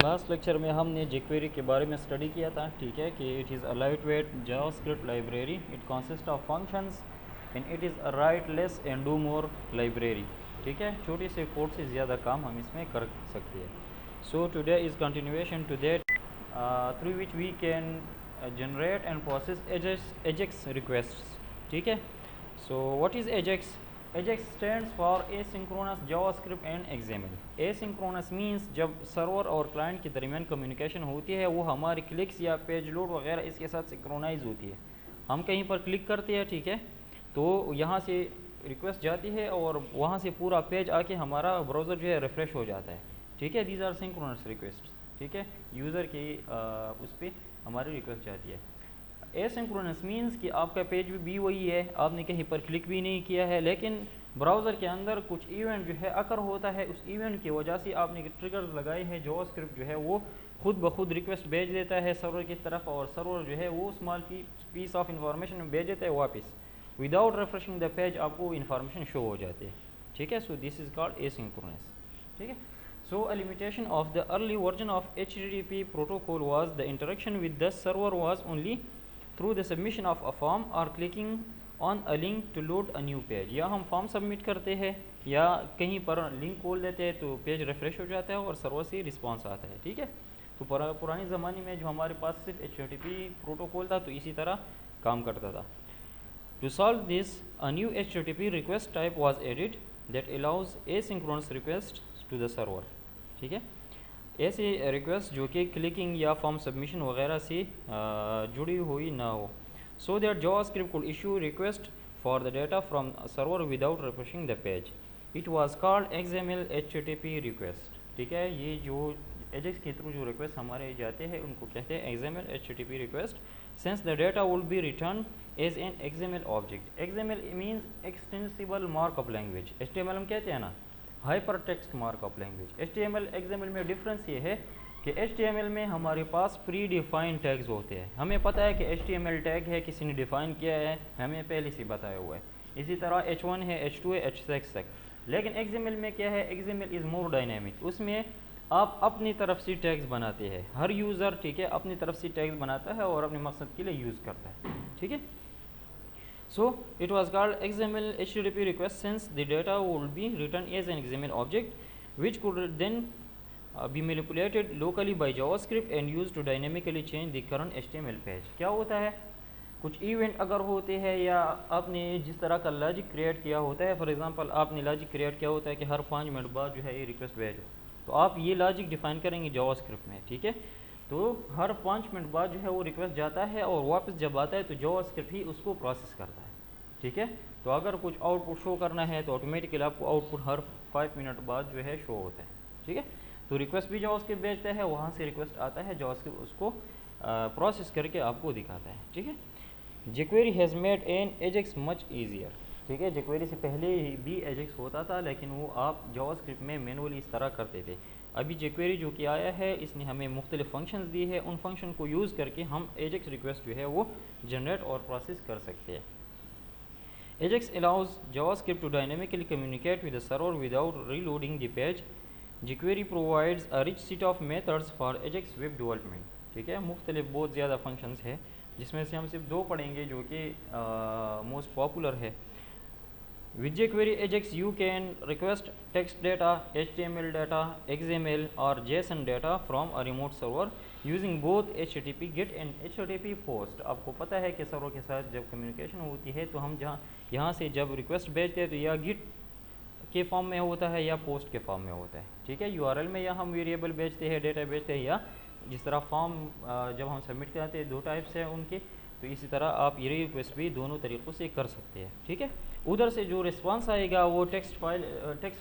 Last lecture में हमने jQuery के बारे में स्टडी किया था, ठीक है, कि it is a light weight JavaScript library, it consist of functions and it is a right less and do more library. ठीक है, छोटे से कोड से ज़्यादा काम हम इसमें कर सकते हैं। So today is continuation to that through which we can generate and process AJAX requests. ठीक है, so what is AJAX? AJAX stands for asynchronous JavaScript and XML। asynchronous means जब सर्वर और क्लाइंट के दरमियान कम्युनिकेशन होती है वो हमारी क्लिक्स या पेज लोड वगैरह इसके साथ सिंक्रोनाइज होती है। हम कहीं पर क्लिक करते हैं, ठीक है, तो यहाँ से रिक्वेस्ट जाती है और वहाँ से पूरा पेज आके हमारा ब्राउज़र जो है रिफ़्रेश हो जाता है। ठीक है, दीज आर सिंक्रोनस रिक्वेस्ट। ठीक है, यूज़र की उस पर हमारी रिक्वेस्ट जाती है। एसिंक्रोनस मीन्स कि आपका पेज भी वही है, आपने कहीं पर क्लिक भी नहीं किया है, लेकिन ब्राउज़र के अंदर कुछ इवेंट जो है अकर होता है, उस इवेंट की वजह से आपने ट्रिगर्स लगाए हैं, जावास्क्रिप्ट जो है वो खुद ब खुद रिक्वेस्ट भेज देता है सर्वर की तरफ, और सर्वर जो है वो स्मॉल पीस ऑफ इंफॉर्मेशन भेज देता है वापस, विदाउट रिफ्रेशिंग द पेज आपको इन्फॉर्मेशन शो हो जाती है। ठीक है, so this is called asynchronous. ठीक है, so a limitation of the early version of HTTP protocol was the interaction with the server was only through the submission of a form or clicking on a link to load a new page। या हम form submit करते हैं या कहीं पर link खोल देते हैं तो पेज रिफ्रेश हो जाता है और सर्वर से रिस्पांस आता है। ठीक है, तो पुराने ज़माने में जो हमारे पास सिर्फ HTTP प्रोटोकॉल था तो इसी तरह काम करता था। To solve this, a new HTTP request type was added that allows asynchronous requests to the server। ठीक है, ऐसे रिक्वेस्ट जो कि क्लिकिंग या फॉर्म सबमिशन वगैरह से जुड़ी हुई ना हो, so that JavaScript could issue request for the data from server without refreshing the page. It was called XML HTTP request. ठीक है, ये जो एजेक्स के थ्रू जो रिक्वेस्ट हमारे जाते हैं उनको कहते हैं XML HTTP request, since the data will be returned as an XML object। XML means extensible markup language। HTML हम कहते हैं ना, hyper text markup language. HTML XML में डिफरेंस ये है कि HTML में हमारे पास प्री डिफाइंड टैग्स होते हैं, हमें पता है कि HTML टैग है, किसी ने डिफाइन किया है, हमें पहले से बताया हुआ है। इसी तरह H1 है, H2 है, H6 तक। लेकिन XML में क्या है, XML इज़ मोर डायनेमिक, उसमें आप अपनी तरफ से टैग्स बनाते हैं, हर यूज़र, ठीक है, अपनी तरफ से टैग्स बनाता है और अपने मकसद के लिए यूज़ करता है। ठीक है, so it was called XML HTTP request since the data would be written as an XML object which could then be manipulated locally by JavaScript and used to dynamically change the current HTML page। क्या होता है, कुछ event अगर होते हैं या आपने जिस तरह का लॉजिक क्रिएट किया होता है, फॉर एग्जांपल आपने लॉजिक क्रिएट किया होता है कि हर 5 मिनट बाद जो है ये रिक्वेस्ट भेजो, तो आप ये लॉजिक डिफाइन करेंगे जावास्क्रिप्ट में। ठीक है, तो हर 5 मिनट बाद जो है वो रिक्वेस्ट जाता है और वापस जब आता है तो जावास्क्रिप्ट ही उसको प्रोसेस करता है। ठीक है, तो अगर कुछ आउटपुट शो करना है तो ऑटोमेटिकली आपको आउटपुट हर 5 मिनट बाद जो है शो होता है। ठीक है, तो रिक्वेस्ट भी जावास्क्रिप्ट भेजता है, वहाँ से रिक्वेस्ट आता है, जावास्क्रिप्ट उसको प्रोसेस करके आपको दिखाता है। ठीक है, jQuery has made an Ajax much easier. ठीक है, jQuery से पहले भी एजेक्स होता था, लेकिन वो आप जावास्क्रिप्ट में मैनुअली इस तरह करते थे। अभी jQuery जो कि आया है इसने हमें मुख्तलिफ फंक्शंस दी है, उन फंक्शन को यूज़ करके हम एजेक्स रिक्वेस्ट जो है वो जनरेट और प्रोसेस कर सकते हैं। AJAX allows JavaScript to dynamically communicate with the server without reloading the page। jQuery provides a rich set of methods for AJAX web development। ठीक है, मुख्तलिफ बहुत ज़्यादा फंक्शंस है जिसमें से हम सिर्फ 2 पढ़ेंगे जो कि मोस्ट पॉपुलर है। With jQuery AJAX you can request text data, HTML data, XML और JSON data from a remote server using both HTTP GET and HTTP POST। आपको पता है कि सर्वर के साथ जब कम्युनिकेशन होती है तो हम यहाँ से जब रिक्वेस्ट भेजते हैं तो या गिट के फॉर्म में होता है या पोस्ट के फॉर्म में होता है। ठीक है, URL में या हम वेरिएबल भेजते हैं, डेटा भेजते हैं, या जिस तरह फॉर्म जब हम सबमिट करते हैं 2 टाइप्स हैं उनके, तो इसी तरह आप ये रिक्वेस्ट भी दोनों तरीक़ों से कर सकते हैं। ठीक है, उधर से जो रिस्पांस आएगा वो टेक्स्ट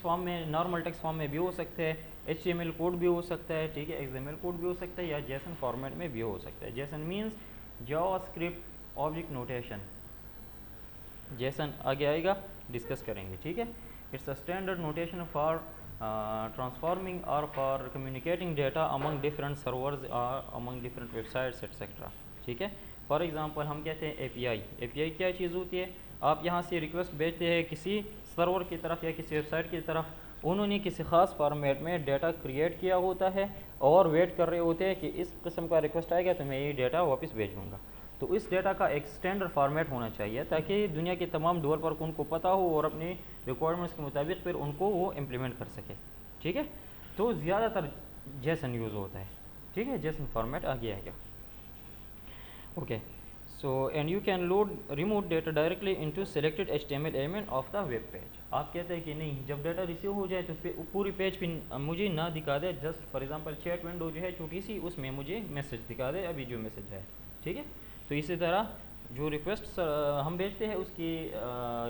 फॉर्म में, नॉर्मल टेक्स्ट फॉर्म में भी हो सकता है, HTML कोड भी हो सकता है, ठीक है, XML कोड भी हो सकता है, या JSON फॉर्मेट में भी हो सकता है। JSON means JavaScript object notation, JSON आगे आएगा, डिस्कस करेंगे। ठीक है, it's a standard notation for transforming और for communicating data among different servers और अमंग डिफरेंट वेबसाइट्स एट्सेट्रा। ठीक है, फॉर एग्जांपल हम कहते हैं API क्या चीज़ होती है, आप यहाँ से रिक्वेस्ट भेजते हैं किसी सर्वर की तरफ या किसी वेबसाइट की तरफ, उन्होंने किसी ख़ास फॉर्मेट में डाटा क्रिएट किया होता है और वेट कर रहे होते हैं कि इस किस्म का रिक्वेस्ट आएगा तो मैं ये डाटा वापस भेज दूँगा। तो इस डाटा का एक स्टैंडर्ड फॉर्मेट होना चाहिए ताकि दुनिया के तमाम डेवलपर को उनको पता हो और अपनी रिक्वायरमेंट्स के मुताबिक फिर उनको वो इम्प्लीमेंट कर सके। ठीक है, तो ज़्यादातर जेसन यूज़ होता है। ठीक है, जेसन फॉर्मेट आ गया है। Okay, so and you can load remove data directly into selected HTML element of the web page. आप कहते हैं कि नहीं, जब डाटा रिसीव हो जाए तो पूरी पेज पे मुझे ना दिखा दे, just for example chat window जो है छोटी सी, उसमें मुझे मैसेज दिखा दे अभी जो मैसेज है। ठीक है, तो इसी तरह जो रिक्वेस्ट हम भेजते हैं उसकी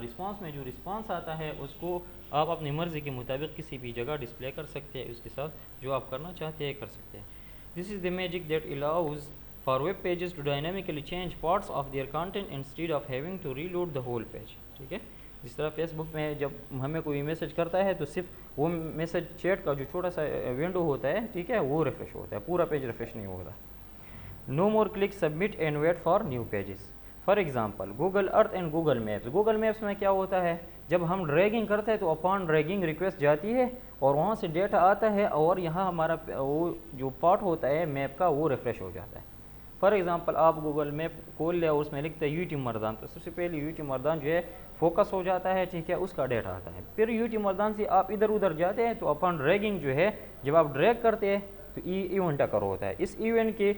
रिस्पांस में जो रिस्पांस आता है उसको आप अपनी मर्ज़ी के मुताबिक किसी भी जगह डिस्प्ले कर सकते हैं, उसके साथ जो आप करना चाहते हैं कर सकते हैं। This is the magic that allows for web pages to dynamically change parts of their content instead of having to reload the whole page। ठीक है, जिस तरह फेसबुक में जब हमें कोई मैसेज करता है तो सिर्फ वो मैसेज चैट का जो छोटा सा विंडो होता है, ठीक है, वो रिफ्रेश होता है, पूरा पेज रिफ्रेश नहीं होता। No more click submit and wait for new pages. For example Google Earth and Google Maps. Google Maps में क्या होता है, जब हम ड्रैगिंग करते हैं तो अपॉन ड्रैगिंग रिक्वेस्ट जाती है और वहाँ से डेटा आता है और यहाँ हमारा वो जो पार्ट होता है मैप का वो रिफ्रेश हो जाता है। फॉर एग्जांपल आप गूगल मैप खोल लिया और उसमें लिखते हैं यूटी मर्दान, तो सबसे पहले यूटी मर्दान जो है फोकस हो जाता है, ठीक है, उसका डेटा आता है। फिर यूटी मर्दान से आप इधर उधर जाते हैं तो अपन ड्रैगिंग जो है, जब आप ड्रैग करते हैं तो इवेंट अकर होता है। इस इवेंट के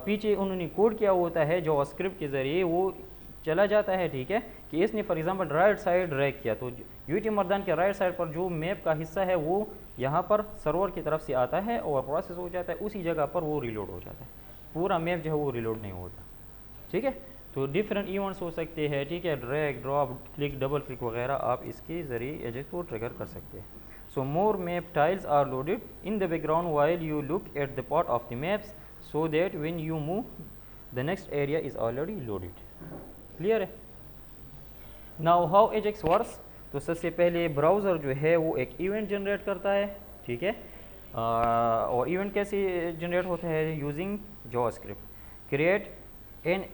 पीछे उन्होंने कोड किया होता है जो स्क्रिप्ट के ज़रिए वो चला जाता है। ठीक है, कि इसने for example right side drag किया तो यूटी मर्दान के राइट साइड पर जो मैप का हिस्सा है वो यहाँ पर सर्वर की तरफ से आता है और प्रोसेस हो जाता है, उसी जगह पर वो रिलोड हो जाता है, पूरा मैप जो है वो रिलोड नहीं होता। ठीक है, तो डिफरेंट इवेंट्स हो सकते हैं। ठीक है, drag drop click double click वगैरह आप इसके ज़रिए एजेक्स को ट्रिगर कर सकते हैं। So more map tiles are loaded in the background while you look at the part of the maps so that when you move the next area is already loaded. Clear है? Now how Ajax works. तो सबसे पहले browser जो है वो एक event generate करता है। ठीक है, और इवेंट कैसे जनरेट होता है, using JavaScript. Create an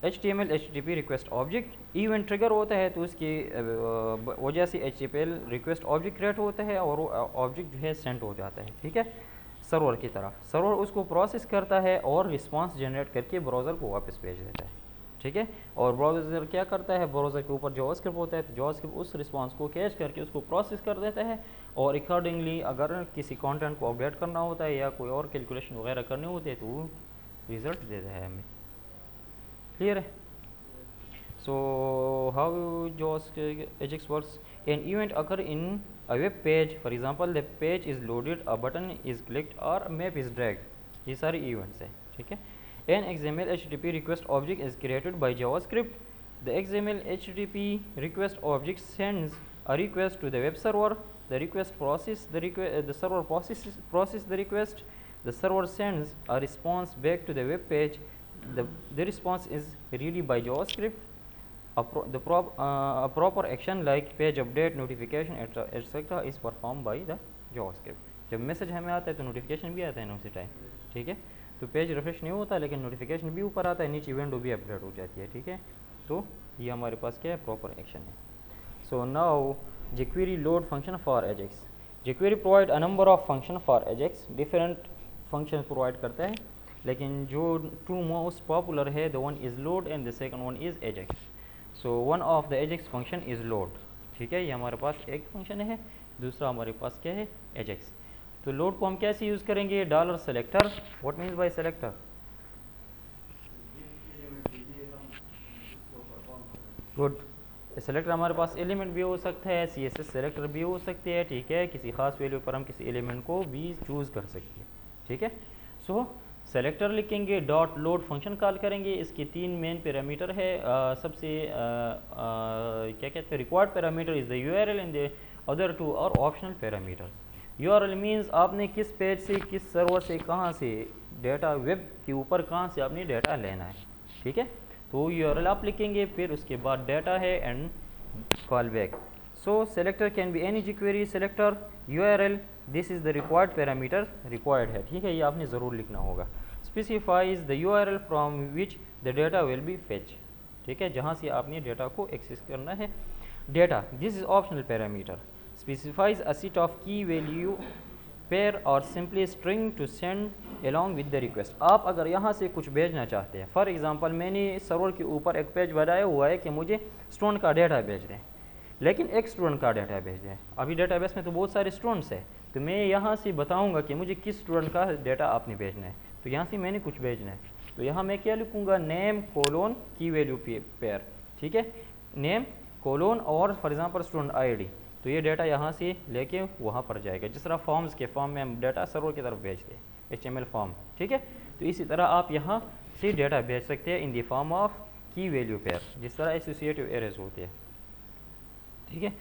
HTML HTTP request object. Event trigger होता है तो उसकी वजह से HTML रिक्वेस्ट ऑब्जेक्ट क्रिएट होता है और वो ऑब्जेक्ट जो है सेंड हो जाता है। ठीक है, सर्वर की तरफ। सर्वर उसको प्रोसेस करता है और रिस्पांस जनरेट करके ब्राउज़र को वापस भेज देता है। ठीक है, और ब्राउज़र क्या करता है, ब्राउज़र के ऊपर जावास्क्रिप्ट होता है तो जावास्क्रिप्ट उस रिस्पांस को कैच करके उसको प्रोसेस कर देता है और अकॉर्डिंगली अगर किसी कंटेंट को अपडेट करना होता है या कोई और कैलकुलेशन वगैरह करने होते हैं तो वो रिज़ल्ट देता है हमें। क्लियर है? So how JavaScript Ajax works. An event occur in a web page, for example the page is loaded, a button is clicked और मैप इज़ ड्रैग्ड। ये सारे इवेंट्स हैं। ठीक है, an XML HTTP request object is created by JavaScript. The XML HTTP request object sends a request to the web server. The request process the server process the request. The server sends a response back to the web page. The response is read by JavaScript. A proper action like page update, notification, etc. is performed by the JavaScript. जब message हमें आता है तो notification भी आता है ना उसी टाइम। ठीक है, तो पेज रिफ्रेश नहीं होता लेकिन नोटिफिकेशन भी ऊपर आता है, नीचे विंडो भी अपडेट हो जाती है। ठीक है, तो ये हमारे पास क्या है, प्रॉपर एक्शन है। So now jQuery load function for Ajax. jQuery provide a number of function for Ajax. Different function provide करता है लेकिन जो टू मोस्ट पॉपुलर है, the one is load and the second one is Ajax. So one of the Ajax function is load. ठीक है, ये हमारे पास एक फंक्शन है, दूसरा हमारे पास क्या है, एजेक्स। तो लोड को हम कैसे यूज़ करेंगे, dollar selector. What means by selector? Good, selector हमारे पास एलिमेंट भी हो सकता है, CSS सेलेक्टर भी हो सकते हैं। ठीक है, किसी खास वैल्यू पर हम किसी एलिमेंट को भी चूज़ कर सकते हैं। ठीक है, सो सेलेक्टर लिखेंगे, डॉट लोड फंक्शन कॉल करेंगे। इसके 3 मेन पैरामीटर है। सबसे क्या कहते हैं, required parameter is the URL and the other 2 और ऑप्शनल पैरामीटर्स। URL मीन्स आपने किस पेज से, किस सर्वर से, कहाँ से डेटा, वेब के ऊपर कहाँ से आपने डेटा लेना है। ठीक है, तो URL आप लिखेंगे, फिर उसके बाद डेटा है and call back. So selector can be any jQuery selector. URL this is the required parameter, required है। ठीक है, ये आपने ज़रूर लिखना होगा। Specifies the URL from which the data will be fetch. ठीक है, जहाँ से आपने डेटा को एक्सेस करना है। Data this is optional parameter. Specifies a set of key value pair और simply string to send along with the request. आप अगर यहाँ से कुछ भेजना चाहते हैं, फॉर एग्जांपल मैंने सर्वर के ऊपर एक पेज बनाया हुआ है कि मुझे स्टूडेंट का डेटा भेज दें, लेकिन एक स्टूडेंट का डेटा भेज दें। अभी डेटाबेस में तो बहुत सारे स्टूडेंट्स हैं, तो मैं यहाँ से बताऊँगा कि मुझे किस स्टूडेंट का डेटा आपने भेजना है। तो यहाँ से मैंने कुछ भेजना है, तो यहाँ मैं क्या लिखूँगा, नेम कोलोन की वैल्यू पेयर, ठीक है, नेम कोलोन और फॉर एग्जांपल स्टूडेंट आईडी। तो ये डेटा यहाँ से लेके वहाँ पर जाएगा, जिस तरह फॉर्म्स के फॉर्म में हम डेटा सर्वर की तरफ भेजते हैं, HTML फॉर्म, ठीक है। तो इसी तरह आप यहाँ से डेटा भेज सकते हैं in the form of key value pair, जिस तरह एसोसिएटिव एरेज होते हैं, ठीक है।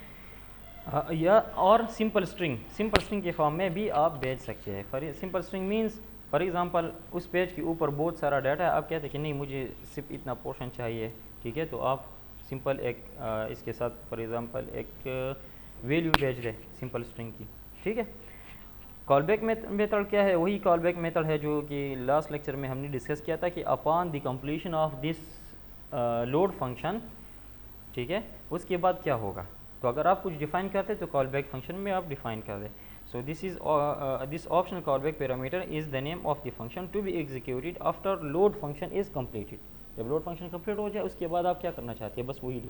या और सिंपल स्ट्रिंग के फॉर्म में भी आप भेज सकते हैं। For simple string means for example उस पेज के ऊपर बहुत सारा डाटा है, आप कहते हैं कि नहीं मुझे सिर्फ इतना पोर्शन चाहिए, ठीक है, तो आप सिंपल एक इसके साथ फॉर एग्जांपल एक वैल्यू भेज दें सिंपल स्ट्रिंग की, ठीक है। कॉलबैक मेथड क्या है, वही कॉलबैक मेथड है जो कि लास्ट लेक्चर में हमने डिस्कस किया था कि upon the completion of this load function, ठीक है, उसके बाद क्या होगा। तो अगर आप कुछ डिफाइन करते हैं तो कॉलबैक फंक्शन में आप डिफाइन कर दें। So this optional callback parameter is the name of the function to be executed after load function is completed. जब लोड फंक्शन कंप्लीट हो जाए उसके बाद आप क्या करना चाहते हैं, बस वही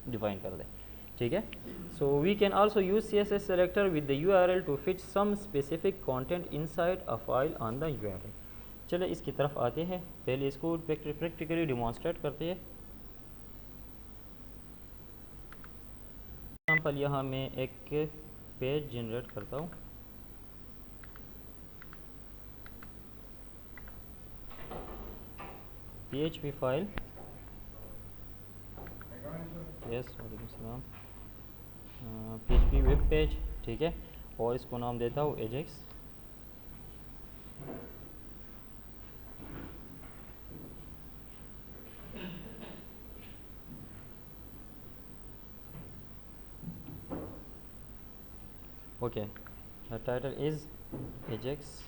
डिफाइन कर दें, ठीक है। So we can also use CSS selector with the URL to fit some specific content inside a file on the URL। चलिए इसकी तरफ आते हैं, पहले इसको प्रैक्टिकली डिमॉन्स्ट्रेट करते हैं। एग्जाम्पल यहाँ मैं एक पेज जनरेट करता हूँ, PHP फाइल, यस वालेकुम सलाम, PHP वेब पेज, ठीक है, और इसको नाम देता हूँ Ajax. Okay, the title is Ajax,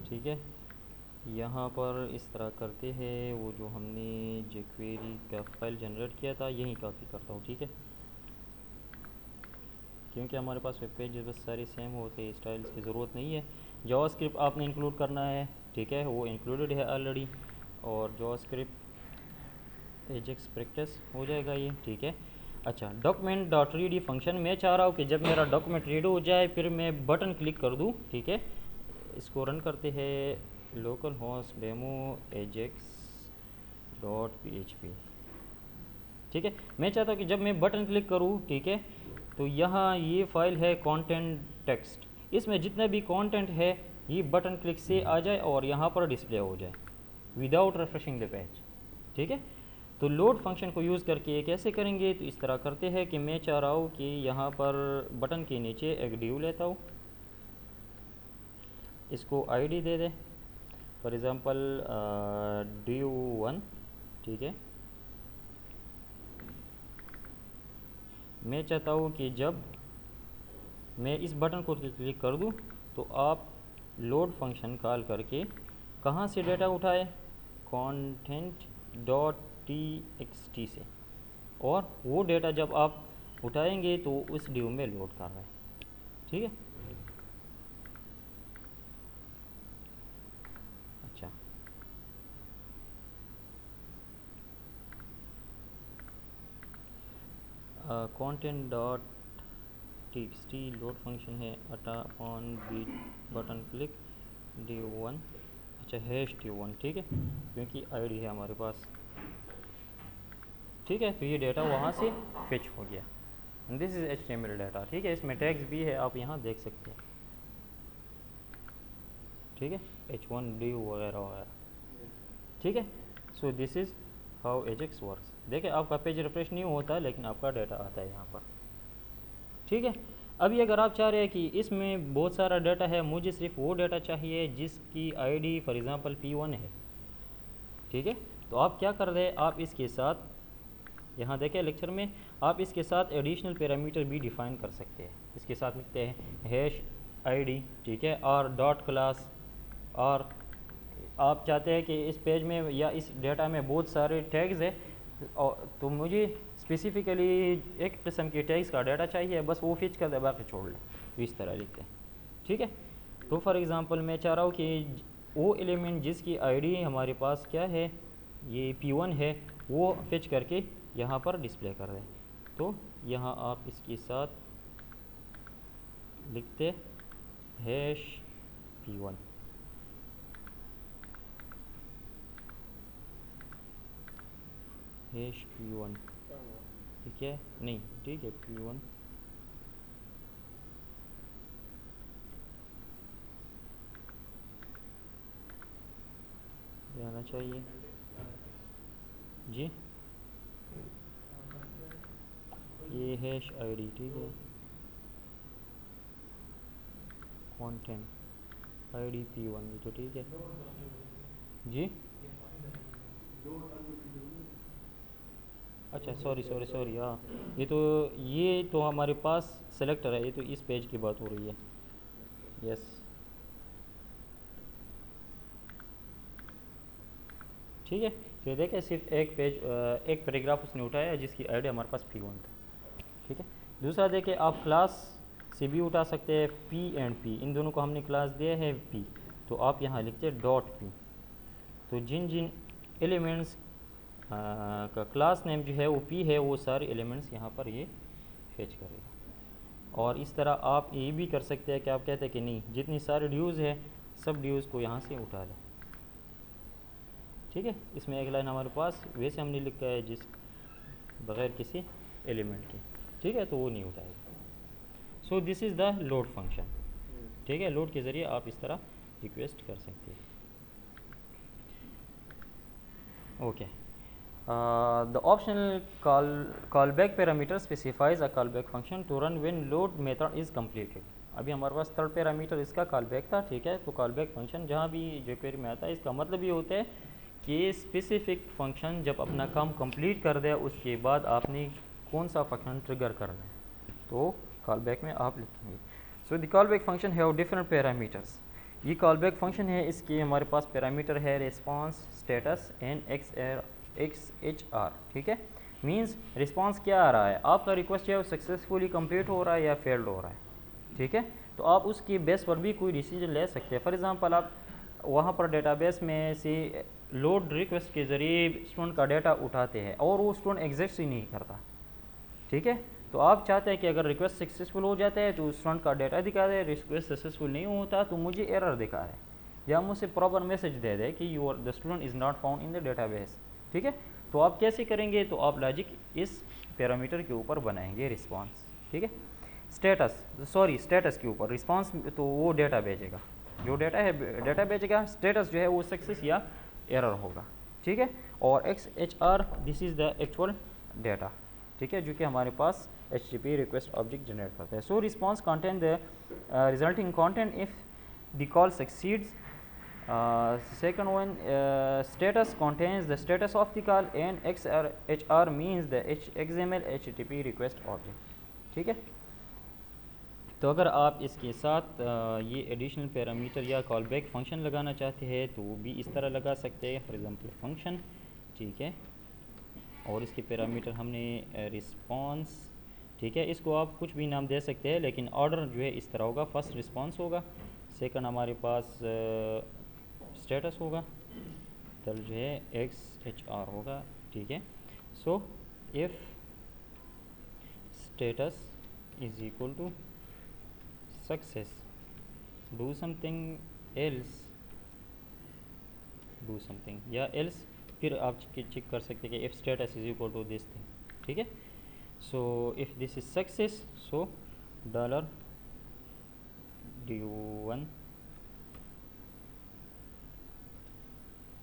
ठीक है। यहाँ पर इस तरह करते हैं, वो जो हमने jQuery का फाइल जनरेट किया था यही कॉपी करता हूँ, ठीक है, क्योंकि हमारे पास वेब पेज बस सारे सेम होते हैं, स्टाइल्स की ज़रूरत नहीं है। जावास्क्रिप्ट आपने इंक्लूड करना है, ठीक है, वो इंक्लूडेड है ऑलरेडी, और जावास्क्रिप्ट एजेक्स प्रैक्टिस हो जाएगा ये, ठीक है। अच्छा, डॉक्यूमेंट डॉट रीड फंक्शन, मैं चाह रहा हूँ कि जब मेरा डॉक्यूमेंट रीड हो जाए फिर मैं बटन क्लिक कर दूँ, ठीक है। इसको रन करते हैं, local host demo Ajax dot PHP, ठीक है। मैं चाहता हूँ कि जब मैं बटन क्लिक करूँ, ठीक है, तो यहाँ ये फाइल है कंटेंट टेक्स्ट, इसमें जितना भी कंटेंट है ये बटन क्लिक से आ जाए और यहाँ पर डिस्प्ले हो जाए विदाउट रिफ्रेशिंग द पेज, ठीक है। तो लोड फंक्शन को यूज़ करके ये कैसे करेंगे, तो इस तरह करते हैं कि मैं चाह रहा हूँ कि यहाँ पर बटन के नीचे एक ड्यू लेता हूँ, इसको ID दे दें, फॉर एग्ज़ाम्पल ड्यू1, ठीक है। मैं चाहता हूँ कि जब मैं इस बटन को क्लिक कर दूँ तो आप लोड फंक्शन कॉल करके कहाँ से डेटा उठाए, content.txt से, और वो डेटा जब आप उठाएंगे तो उस ड्यू में लोड कर रहा है, ठीक है। अच्छा, content.txt लोड फंक्शन है, अपॉन बीट बटन क्लिक ड्यू1, अच्छा #ड्यू1, ठीक है, क्योंकि ID है हमारे पास, ठीक है। तो ये डेटा वहाँ से फेच हो गया, दिस इज़ HTML डाटा, ठीक है। इसमें टैग्स भी है, आप यहाँ देख सकते हैं, ठीक है, H1 ड्यू वगैरह वगैरह, ठीक है। So this is how Ajax works. देखिए आपका पेज रिफ्रेश नहीं होता लेकिन आपका डाटा आता है यहाँ पर, ठीक है। अभी अगर आप चाह रहे हैं कि इसमें बहुत सारा डाटा है, मुझे सिर्फ वो डाटा चाहिए जिसकी ID फॉर एग्ज़ाम्पल P1 है, ठीक है, तो आप क्या कर रहे हैं, आप इसके साथ यहाँ देखें लेक्चर में, आप इसके साथ एडिशनल पैरामीटर भी डिफ़ाइन कर सकते हैं। इसके साथ लिखते हैं #ID, ठीक है, और डॉट क्लास, और आप चाहते हैं कि इस पेज में या इस डेटा में बहुत सारे टैग्स है, और तो मुझे स्पेसिफ़िकली एक किस्म के टैग्स का डाटा चाहिए, बस वो फिच कर दे, बाकी छोड़ ले, तो इस तरह लिखते हैं, ठीक है। तो फॉर एग्ज़ाम्पल मैं चाह रहा हूँ कि वो एलिमेंट जिसकी आईडी हमारे पास क्या है, ये P1 है, वो फिच करके यहाँ पर डिस्प्ले कर दें। तो यहाँ आप इसके साथ लिखते हैश P1, हैश P1, ठीक है, नहीं ठीक है, P1 आना चाहिए जी, ये हैश आईडी, ठीक है, कंटेंट आईडी P1 भी तो ठीक है जी। अच्छा सॉरी सॉरी सॉरी, हाँ ये तो हमारे पास सेलेक्टर है, ये तो इस पेज की बात हो रही है, यस ठीक है। फिर देखें सिर्फ एक पेज एक पैराग्राफ उसने उठाया जिसकी आईडी हमारे पास P1 था, ठीक है। दूसरा देखें, आप क्लास से भी उठा सकते हैं P एंड P, इन दोनों को हमने क्लास दिया है P, तो आप यहाँ लिखते हैं डॉट P, तो जिन जिन एलिमेंट्स का क्लास नेम जो है वो P है, वो सारे एलिमेंट्स यहाँ पर ये फेच करेगा। और इस तरह आप ये भी कर सकते हैं कि आप कहते हैं कि नहीं, जितनी सारे ड्यूज़ है सब ड्यूज़ को यहाँ से उठा लें, ठीक है। इसमें एक लाइन हमारे पास वैसे हमने लिखा है जिस बग़ैर किसी एलिमेंट के, ठीक है, तो वो नहीं उठाएगा। सो this is the load function, ठीक है। लोड के ज़रिए आप इस तरह रिक्वेस्ट कर सकते हैं, okay. The optional callback parameter specifies a callback function to run when load method is completed। अभी हमारे पास थर्ड पैरामीटर इसका कॉलबैक था, ठीक है। तो कॉलबैक फंक्शन जहाँ भी jQuery में आता है, इसका मतलब ये होता है कि स्पेसिफिक फंक्शन जब अपना काम कंप्लीट कर दे उसके बाद आपने कौन सा फंक्शन ट्रिगर करना है, तो कॉलबैक में आप लिखेंगे। So the callback function have different parameters. ये कॉलबैक फंक्शन है, इसके हमारे पास पैरामीटर है रिस्पांस, स्टेटस एंड XHR, ठीक है। मींस रिस्पांस क्या आ रहा है, आपका रिक्वेस्ट है वो सक्सेसफुली कंप्लीट हो रहा है या फेल्ड हो रहा है, ठीक है। तो आप उसकी बेस पर भी कोई डिसीजन ले सकते हैं। फॉर एग्जांपल आप वहाँ पर डेटाबेस में से लोड रिक्वेस्ट के ज़रिए स्टूडेंट का डाटा उठाते हैं और वो स्टूडेंट एग्जिस्ट ही नहीं करता, ठीक है। तो आप चाहते हैं कि अगर रिक्वेस्ट सक्सेसफुल हो जाता है तो स्टूडेंट का डाटा दिखा दे, रिक्वेस्ट सक्सेसफुल नहीं होता तो मुझे एरर दिखा है, या मुझसे प्रॉपर मैसेज दे दे कि your the student is not found in the database, ठीक है। तो आप कैसे करेंगे, तो आप लॉजिक इस पैरामीटर के ऊपर बनाएंगे रिस्पांस, ठीक है। स्टेटस के ऊपर, रिस्पांस तो वो डाटा भेजेगा, जो डाटा है डाटा भेजेगा, स्टेटस जो है वो सक्सेस या एरर होगा, ठीक है। और XHR this is the actual data, ठीक है, जो कि हमारे पास HTTP रिक्वेस्ट ऑब्जेक्ट जनरेट करता है। So response contain the resulting content if the call succeeds. Second one, status contains the status of the call and XHR means the XML HTTP request object, ठीक है। तो अगर आप इसके साथ ये एडिशनल पैरामीटर या कॉलबैक फंक्शन लगाना चाहते हैं तो वो भी इस तरह लगा सकते हैं, फॉर एग्जांपल फंक्शन, ठीक है, और इसके पैरामीटर हमने रिस्पांस, ठीक है। इसको आप कुछ भी नाम दे सकते हैं, लेकिन ऑर्डर जो है इस तरह होगा, फर्स्ट रिस्पांस होगा, सेकंड हमारे पास स्टेटस होगा, थर्ड जो है XHR होगा, ठीक है। So if status is equal to success, do something else, do something, या एल्स फिर आप चेक कर सकते हैं कि if status is equal to this thing, ठीक है। So if this is success, so $do1,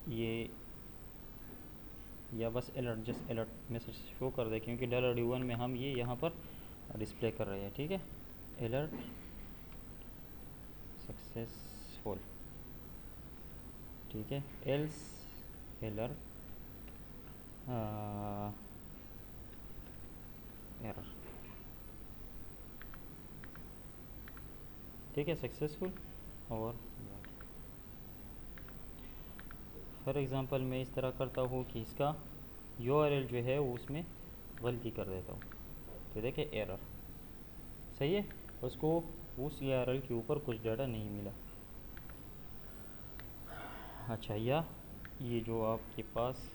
ये या बस alert, just alert message show कर दे, क्योंकि $do1 में हम ये यहाँ पर डिस्प्ले कर रहे हैं, ठीक है। अलर्ट सक्सेसफुल, ठीक है, एल्स अलर्ट एरर, ठीक है, सक्सेसफुल। और फॉर एग्ज़ाम्पल मैं इस तरह करता हूँ कि इसका URL जो है वो उसमें गलती कर देता हूँ, तो देखिए एरर, सही है, उसको उस URL के ऊपर कुछ डाटा नहीं मिला। अच्छा, या ये जो आपके पास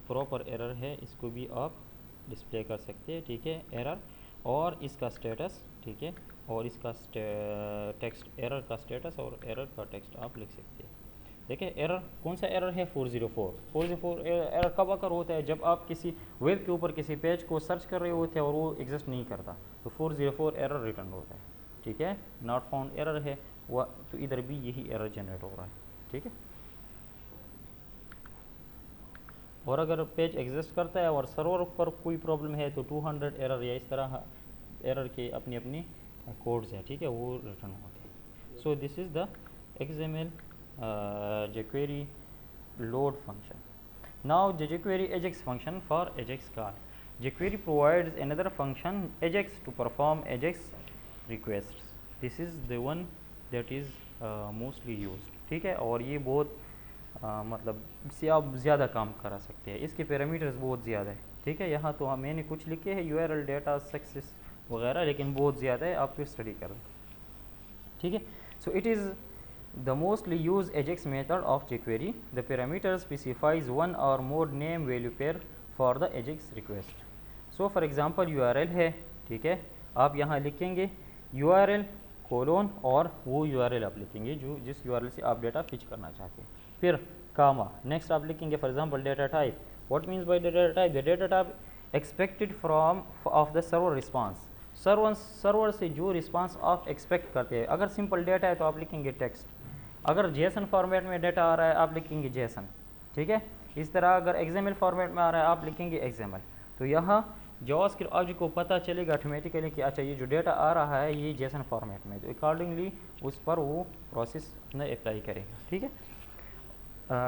प्रॉपर एरर है इसको भी आप डिस्प्ले कर सकते हैं, ठीक है, एरर, और इसका स्टेटस, ठीक है, और इसका टेक्स्ट, एरर का स्टेटस और एरर का टेक्स्ट आप लिख सकते हैं। देखिए एरर, कौन सा एरर है, 404 एरर कब अकर होता है, जब आप किसी वेब के ऊपर किसी पेज को सर्च कर रहे होते हैं और वो एग्जिस्ट नहीं करता, तो 404 एरर रिटर्न होता है, ठीक है, नॉट फाउंड एरर है वह, तो इधर भी यही एरर जनरेट हो रहा है, ठीक है। और अगर पेज एग्जिस्ट करता है और सर्वर पर कोई प्रॉब्लम है तो 200 एरर या इस तरह एरर के अपनी अपनी कोड्स हैं, ठीक है, वो रिटर्न होते हैं। सो this is the XML jQuery load function. Now the jQuery AJAX function for AJAX call. jQuery provides another function AJAX to perform AJAX requests. This is the one that is mostly used, ठीक है, और ये बहुत मतलब इससे आप ज़्यादा काम करा सकते हैं, इसके पैरामीटर्स बहुत ज़्यादा है, ठीक है। यहाँ तो मैंने कुछ लिखे हैं URL डेटा सक्सेस वगैरह, लेकिन बहुत ज़्यादा है, आप फिर स्टडी करें, ठीक है। So it is the mostly used AJAX method of jQuery. The parameter specifies one or more name value pair for the AJAX request. So for example URL है, ठीक है, आप यहाँ लिखेंगे URL कोलोन और वो URL आप लिखेंगे जो जिस URL से आप डेटा फिच करना चाहते हैं, फिर कामा, नेक्स्ट आप लिखेंगे for example data type, what means by data type, the data type expected from of the server response, server से जो रिस्पांस आप एक्सपेक्ट करते हैं। अगर सिंपल डेटा है तो आप लिखेंगे टेक्स्ट, अगर JSON फॉर्मेट में डेटा आ रहा है आप लिखेंगे JSON, ठीक है, इस तरह अगर XML फॉर्मेट में आ रहा है आप लिखेंगे XML। तो यहाँ जावास्क्रिप्ट ऑब्जेक्ट को पता चलेगा ऑटोमेटिकली कि अच्छा ये जो डेटा आ रहा है ये JSON फॉर्मेट में, तो अकॉर्डिंगली उस पर वो प्रोसेस अपना अप्लाई करेगा, ठीक है।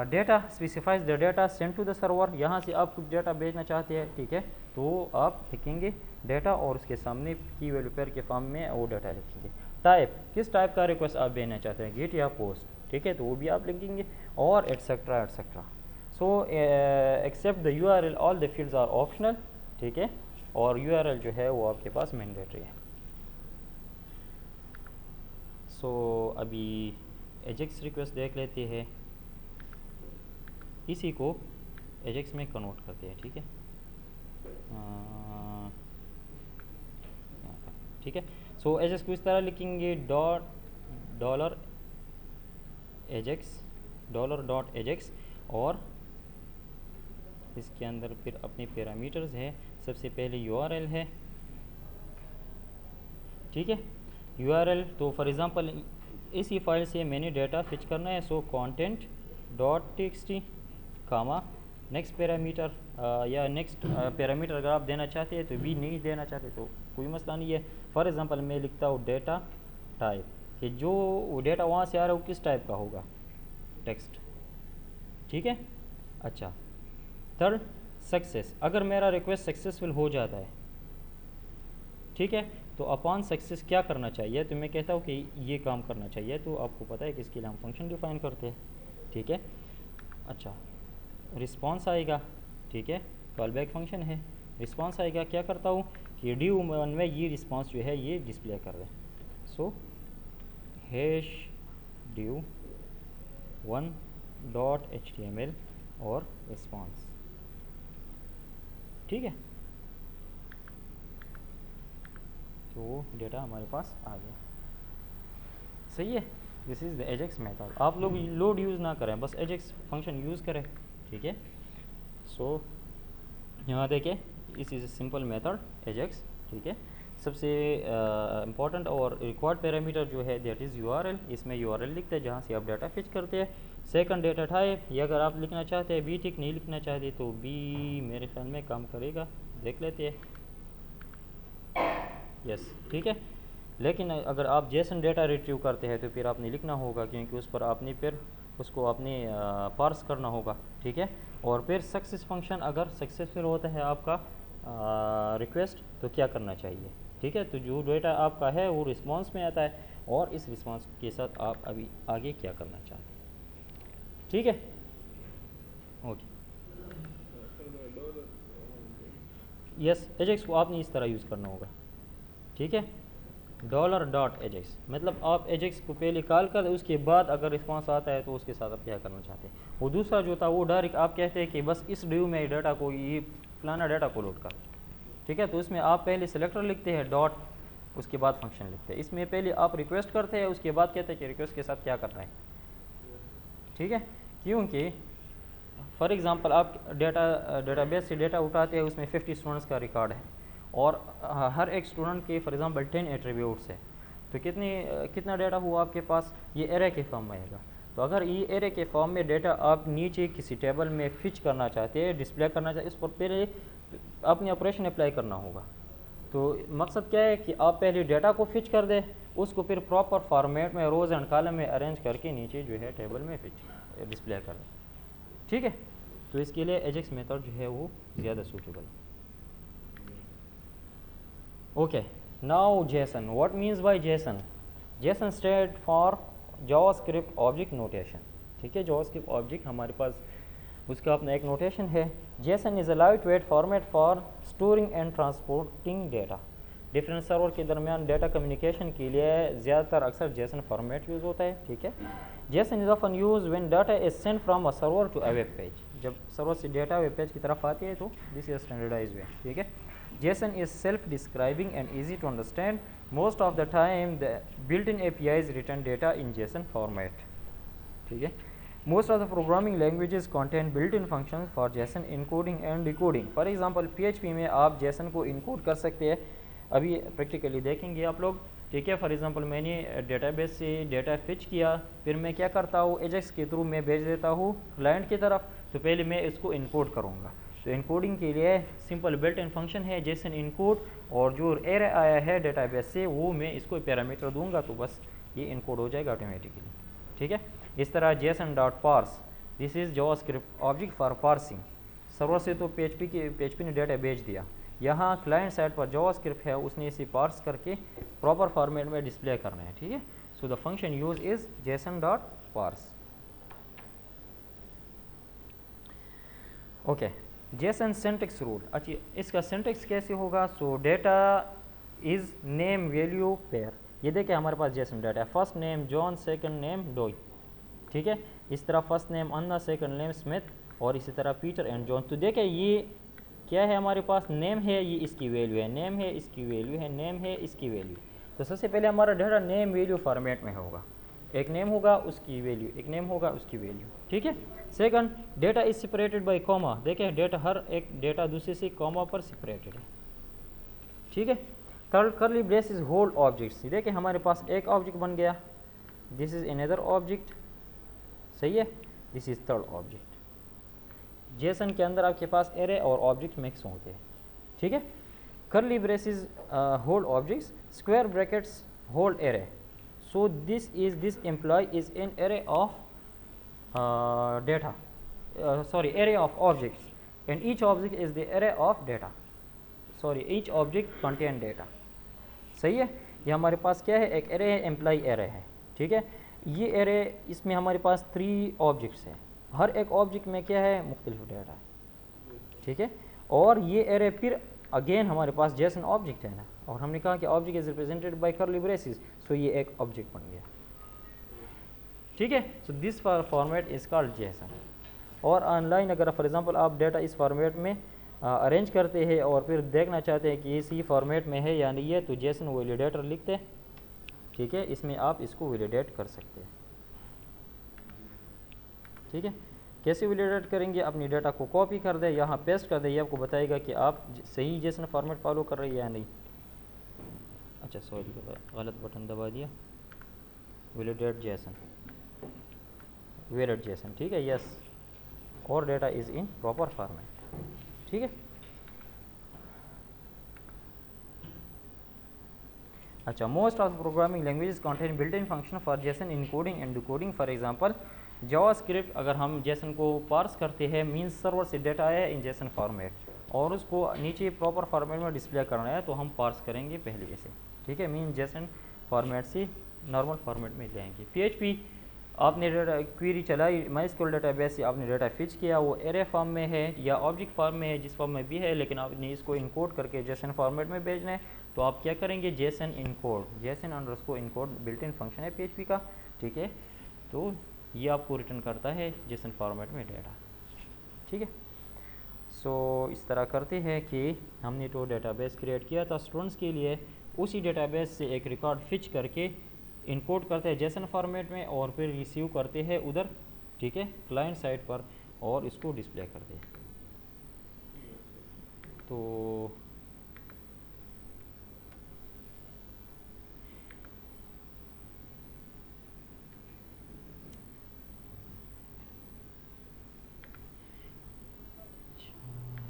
Data specifies the data send to the server, यहाँ से आप कुछ डेटा भेजना चाहते हैं, ठीक है, तो आप लिखेंगे डेटा और उसके सामने की वैल्यू पेयर के फॉर्म में वो डेटा लिखेंगे। टाइप, किस टाइप का रिक्वेस्ट आप भेजना चाहते हैं, गेट या पोस्ट, ठीक है, तो वो भी आप लिखेंगे, और etcetera etcetera. So except the URL all the fields are optional, ठीक है, और URL जो है वो आपके पास मैंडेटरी है। सो अभी एजेक्स रिक्वेस्ट देख लेते हैं, इसी को एजेक्स में कन्वर्ट करते हैं, ठीक है, ठीक है। सो एजेक्स को इस तरह लिखेंगे डॉलर एजेक्स, और इसके अंदर फिर अपने पैरामीटर्स है, सबसे पहले URL है, ठीक है, URL, तो फॉर एग्जांपल इसी फाइल से मैंने डेटा फिच करना है, सो content.txt कामा, नेक्स्ट पैरामीटर या नेक्स्ट पैरामीटर अगर आप देना चाहते हैं तो भी नहीं देना चाहते तो कोई मसला नहीं है। फॉर एग्जांपल मैं लिखता हूँ डेटा टाइप, कि जो डेटा वहाँ से आ रहा है वो किस टाइप का होगा, टेक्स्ट, ठीक है। अच्छा, थर्ड सक्सेस, अगर मेरा रिक्वेस्ट सक्सेसफुल हो जाता है, ठीक है, तो अपॉन सक्सेस क्या करना चाहिए, तो मैं कहता हूँ कि ये काम करना चाहिए, तो आपको पता है कि इसके लिए हम फंक्शन डिफाइन करते हैं, ठीक है। अच्छा, रिस्पांस आएगा, ठीक है, कॉल बैक फंक्शन है, रिस्पांस आएगा, क्या करता हूँ कि ड्यू1 में ये रिस्पांस जो है ये डिस्प्ले कर दें, सो हैश ड्यू1.html और रिस्पांस, ठीक है, तो डेटा हमारे पास आ गया, सही है। This is the Ajax method, आप लोग लोड यूज़ ना करें, बस एजेक्स फंक्शन यूज़ करें, ठीक है। सो यहाँ देखें, इस इज़ सिंपल मेथड एजेक्स, ठीक है। सबसे इम्पॉर्टेंट और रिक्वायर्ड पैरामीटर जो है दैट इज़ URL, इसमें URL लिखते हैं जहाँ से आप डाटा फिच करते हैं। सेकंड डेटा टाइप, ये अगर आप लिखना चाहते हैं बी टिक, नहीं लिखना चाहते तो बी मेरे ख्याल में काम करेगा, देख लेते हैं, यस, ठीक है। लेकिन अगर आप JSON डेटा रिट्रीव करते हैं तो फिर आपने लिखना होगा, क्योंकि उस पर आपने फिर उसको आपने पार्स करना होगा, ठीक है। और फिर सक्सेस फंक्शन, अगर सक्सेसफुल होता है आपका रिक्वेस्ट तो क्या करना चाहिए, ठीक है, तो जो डेटा आपका है वो रिस्पांस में आता है, और इस रिस्पांस के साथ आप अभी आगे क्या करना चाहते हैं, ठीक है, ओके। यस, एजेक्स को आपने इस तरह यूज़ करना होगा, ठीक है, $.ajax, मतलब आप एजेक्स को पहले कॉल कर, उसके बाद अगर रिस्पांस आता है तो उसके साथ आप क्या करना चाहते हैं। वो दूसरा जो था वो डायरेक्ट आप कहते हैं कि बस इस ड्यू में डाटा को, ये फलाना डाटा को लोड कर, ठीक है, तो इसमें आप पहले सेलेक्टर लिखते हैं डॉट, उसके बाद फंक्शन लिखते हैं। इसमें पहले आप रिक्वेस्ट करते हैं, उसके बाद कहते हैं कि रिक्वेस्ट के साथ क्या करना है, ठीक है, क्योंकि फॉर एग्ज़ाम्पल आप डेटाबेस से डेटा उठाते हैं, उसमें 50 स्टूडेंट्स का रिकॉर्ड है और हर एक स्टूडेंट के फॉर एग्ज़ाम्पल 10 एट्रीब्यूट्स है, तो कितना डाटा हुआ आपके पास, ये एरे के फॉर्म में आएगा। तो अगर ये एरे के फॉर्म में डाटा आप नीचे किसी टेबल में फिच करना चाहते हैं, डिस्प्ले करना चाहते हैं, इस पर पहले अपनी ऑपरेशन अप्लाई करना होगा। तो मकसद क्या है कि आप पहले डाटा को फिच कर दें, उसको फिर प्रॉपर फॉर्मेट में रोज़ एंड कॉलम में अरेंज करके नीचे जो है टेबल में फिच डिस्प्ले कर दें, ठीक है। तो इसके लिए एजेक्स मेथड जो है वो ज़्यादा सूटेबल है। Okay, now Jason, what means by Jason? Jason stand for JavaScript object notation, ठीक है, जावास्क्रिप्ट ऑब्जेक्ट हमारे पास उसका अपना एक नोटेशन है। JSON is a light weight format for storing and transporting data. Different server के दरमियान डेटा कम्युनिकेशन के लिए ज़्यादातर अक्सर जेसन फॉर्मेट यूज़ होता है, ठीक है। JSON is often use when data is sent from a server to a web page, जब सर्वर से डेटा वेब पेज की तरफ आती है तो दिस इज स्टैंडर्डाइज्ड वे, ठीक है। JSON is self describing and easy to understand, most of the time the built in APIs return data in JSON format, ठीक है। Most of the programming languages contain built-in functions for JSON encoding and decoding. For example, PHP में आप JSON को encode कर सकते हैं, अभी practically देखेंगे आप लोग, ठीक है। फॉर एग्जांपल मैंने डेटाबेस से डेटा फिच किया, फिर मैं क्या करता हूँ, एजेक्स के थ्रू मैं भेज देता हूँ क्लाइंट की तरफ, तो पहले मैं इसको इनकोड करूँगा। तो इनकोडिंग के लिए सिंपल बिल्ट-इन फंक्शन है JSON इनकोड, और जो एरे आया है डेटाबेस से वो मैं इसको पैरामीटर दूंगा, तो बस ये इनकोड हो जाएगा ऑटोमेटिकली, ठीक है। इस तरह JSON.parse, this is JavaScript object for parsing. Server से तो PHP ने डेटा भेज दिया, यहाँ क्लाइंट साइड पर जावास्क्रिप्ट है, उसने इसे पार्स करके प्रॉपर फॉर्मेट में डिस्प्ले करना है, ठीक है। So the function use is JSON.parse। Okay, JSON syntax rule. अच्छा, इसका सिंटैक्स कैसे होगा? So data is name value pair. ये देखिए हमारे पास JSON डाटा है, first name John, second name Doe, ठीक है। इस तरह first name Anna, second name Smith, और इसी तरह पीटर एंड जॉन। तो देखें ये क्या है, हमारे पास नेम है, ये इसकी वैल्यू है, नेम है, इसकी वैल्यू है, नेम है, इसकी वैल्यू। तो सबसे पहले हमारा डाटा नेम वैल्यू फॉर्मेट में होगा, एक नेम होगा उसकी वैल्यू, एक नेम होगा उसकी वैल्यू, ठीक है। Second, data is separated by comma. देखें डेटा, हर एक डेटा दूसरे से कॉमा पर सेपरेटेड है, ठीक है। Third, curly braces hold objects. देखिए हमारे पास एक ऑब्जेक्ट बन गया, दिस इज अनदर ऑब्जेक्ट, सही है, this is third object. JSON के अंदर आपके पास एरे और ऑब्जेक्ट मिक्स होते हैं, ठीक है। Curly braces hold objects, square brackets hold array. So this employ is an array of data, sorry, array of objects, and each object is the array of data, sorry, each object contain data, सही है। ये हमारे पास क्या है, एक array है, employ array है, ठीक है। ये एरे, इसमें हमारे पास 3 ऑब्जेक्ट्स हैं, हर एक ऑब्जेक्ट में क्या है, मुख्तलिफ डेटा है, ठीक है। और ये एरे फिर अगेन हमारे पास जेसन ऑब्जेक्ट है ना, और हमने कहा कि object is represented by curly braces, so ये एक ऑब्जेक्ट बन गया, ठीक है। So this format is called JSON. और ऑनलाइन अगर फॉर एग्जांपल आप डेटा इस फॉर्मेट में अरेंज करते हैं और फिर देखना चाहते हैं कि इसी फॉर्मेट में है या नहीं है, तो जेसन वैलिडेटर लिखते हैं, ठीक है, इसमें आप इसको वैलिडेट कर सकते हैं, ठीक है। कैसे वैलिडेट करेंगे, अपनी डेटा को कॉपी कर दे, यहाँ पेस्ट कर दे, ये आपको बताएगा कि आप सही जेसन फॉर्मेट फॉलो कर रहे हैं या नहीं। अच्छा सॉरी, गलत बटन दबा दिया, वैलिडेट जेसन, वैलिड जेसन, ठीक है, यस, और data is in proper format, ठीक है। अच्छा, most of programming languages contain built in function for Jason encoding and decoding. For example JavaScript, अगर हम जेसन को पार्स करते हैं, मींस सर्वर से डेटा आया इन जेसन फॉर्मेट और उसको नीचे प्रॉपर फॉर्मेट में डिस्प्ले करना है, तो हम पार्स करेंगे पहले इसे, ठीक है, मीन जेसन फॉर्मेट से नॉर्मल फॉर्मेट में ले आएंगे। PHP आपने डेटा क्वेरी चलाई माइस्क्यूएल डेटाबेस से, आपने डेटा फिच किया, वो एरे फॉर्म में है या ऑब्जेक्ट फॉर्म में है, जिस फॉर्म में भी है, लेकिन आपने इसको इनकोड करके जेसन फॉर्मेट में भेजना है, तो आप क्या करेंगे, Jason encode, Jason underscore encode built in function है पीएचपी का, ठीक है। तो ये आपको रिटर्न करता है जेसन फॉर्मेट में डेटा, ठीक है। सो इस तरह करते हैं कि हमने तो डेटाबेस क्रिएट किया था स्टूडेंट्स के लिए, उसी डेटाबेस से एक रिकॉर्ड फिच करके इनकोड करते हैं जेसन फॉर्मेट में और फिर रिसीव करते हैं उधर, ठीक है, क्लाइंट साइड पर, और इसको डिस्प्ले करते हैं। तो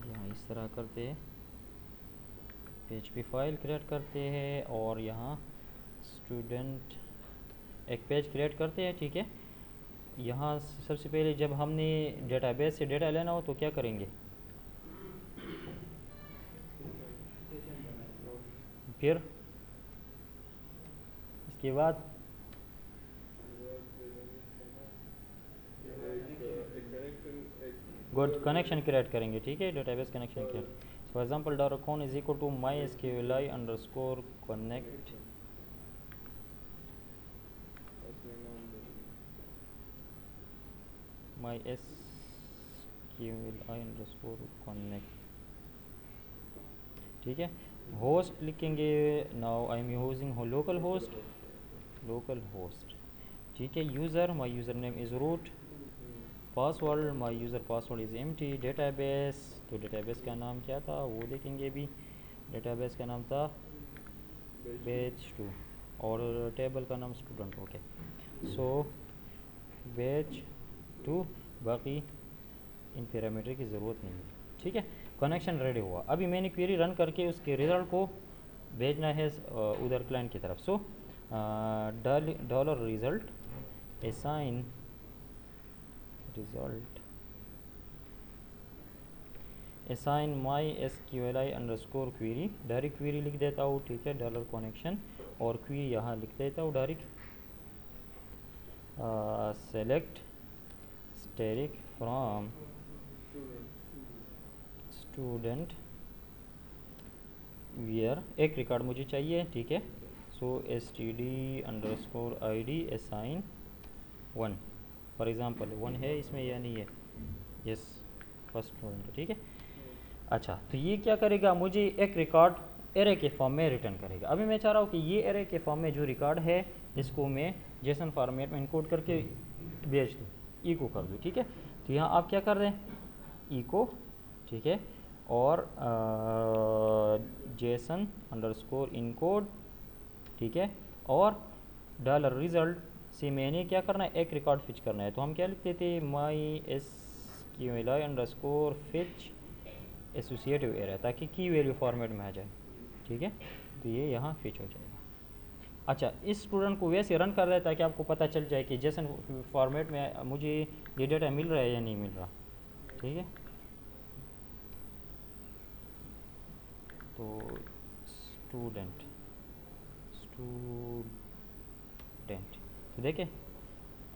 यहाँ इस तरह करते हैं, पीएचपी फाइल क्रिएट करते हैं और यहाँ स्टूडेंट एक पेज क्रिएट करते हैं, ठीक है। यहाँ सबसे पहले जब हमने डेटाबेस से डेटा लेना हो तो क्या करेंगे, फिर इसके बाद गुड कनेक्शन क्रिएट करेंगे, ठीक है, database connection create. For example dot is equal to my SQLi underscore connect, my SQLi underscore connect, ठीक है। होस्ट लिखेंगे, now I am using local host, ठीक है। User, my user name is root, password, my user password is empty, database, तो database का नाम क्या था वो देखेंगे भी, डेटाबेस का नाम था बैच 2 और टेबल का नाम स्टूडेंट, ओके। सो बैच 2, बाकी इन पैरामीटर की ज़रूरत नहीं है, ठीक है। कनेक्शन रेडी हुआ, अभी मैंने क्वेरी रन करके उसके रिज़ल्ट को भेजना है उधर क्लाइंट की तरफ। So dollar result assign result assign my SQLi underscore query, direct query लिख देता हूँ, ठीक है, डॉलर कनेक्शन, और क्वेरी यहाँ लिख देता हूँ direct, select static from student where, एक रिकॉर्ड मुझे चाहिए, ठीक है। So std underscore id assign 1, for example 1 है इसमें या नहीं है, यस, फर्स्ट स्टूडेंट, ठीक है। अच्छा, तो ये क्या करेगा, मुझे एक रिकॉर्ड एरे के फॉर्म में रिटर्न करेगा। अभी मैं चाह रहा हूँ कि ये एरे के फॉर्म में जो रिकॉर्ड है इसको मैं जेसन फॉर्मेट में इनकोड करके भेज दूँ, इको कर दूँ, ठीक है। तो यहाँ आप क्या कर रहे हैं, इको, ठीक है, और जेसन अंडरस्कोर इनकोड, ठीक है, और डॉलर रिज़ल्ट से मैंने क्या करना है, एक रिकॉर्ड फिच करना है। तो हम क्या लिखते थे, माई SQLi underscore Fitch associative array, ताकि की वैल्यू फॉर्मेट में आ जाए, ठीक है। तो ये यहाँ फिच हो जाएगा। अच्छा, इस स्टूडेंट को वैसे रन कर रहा है ताकि आपको पता चल जाए कि जेसन फॉर्मेट में मुझे ये डेटा मिल रहा है या नहीं मिल रहा, ठीक है। तो स्टूडेंट तो देखें,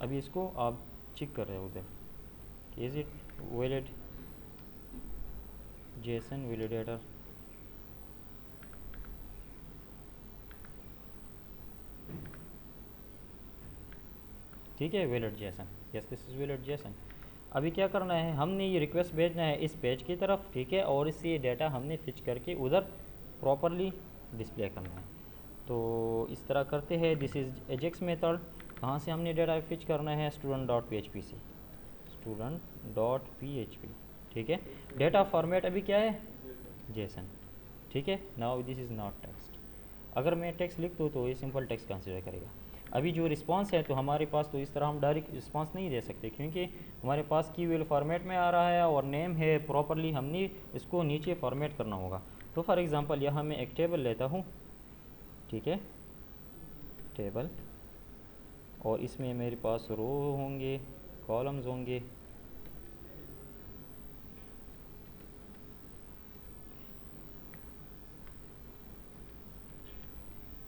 अभी इसको आप चेक कर रहे हो उधर, is it valid Jason validator, ठीक है, valid Jason, yes this is valid Jason. अभी क्या करना है, हमने ये रिक्वेस्ट भेजना है इस पेज की तरफ, ठीक है, और इससे डेटा हमने फिच करके उधर प्रॉपरली डिस्प्ले करना है। तो इस तरह करते हैं, दिस इज़ एजेक्स मेथड, कहाँ से हमने डेटा फिच करना है, student.php से, student.php, ठीक है। डेटा फॉर्मेट अभी क्या है, जेसन, ठीक है। Now this is not text, अगर मैं टेक्स्ट लिख दूँ तो ये सिंपल टेक्स्ट कंसिडर करेगा। अभी जो रिस्पांस है तो हमारे पास तो इस तरह हम डायरेक्ट रिस्पांस नहीं दे सकते, क्योंकि हमारे पास की वैल्यू फॉर्मेट में आ रहा है और नेम है, प्रॉपरली हमने इसको नीचे फॉर्मेट करना होगा। तो फॉर एग्जांपल यहाँ मैं एक टेबल लेता हूँ, ठीक है, टेबल, और इसमें मेरे पास रो होंगे, कॉलम्स होंगे,